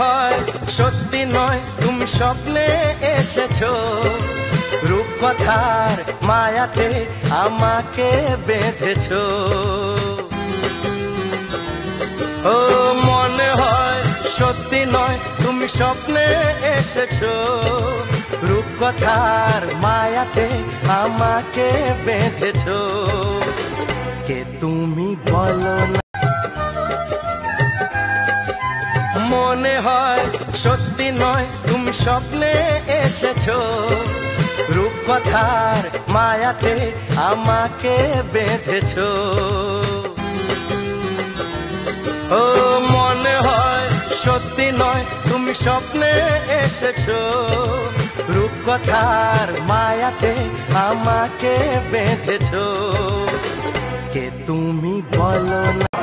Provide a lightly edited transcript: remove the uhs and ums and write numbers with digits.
হয় সত্যি নয় তুমি স্বপ্নে এসেছো, রূপকথার মায়াতে আমাকে বেঁধেছো। ও মনে হয় সত্যি নয় তুমি স্বপ্নে এসেছো, রূপকথার মায়াতে আমাকে বেঁধেছো। কে তুমি বলো না, মনে হয় সত্যি নয় তুমি স্বপ্নে এসেছো, রূপকথার মায়াতে আমাকে বেঁধেছো। ও মনে হয় সত্যি নয় তুমি স্বপ্নে এসেছো, রূপকথার মায়াতে আমাকে বেঁধেছো। কে তুমি বলো না।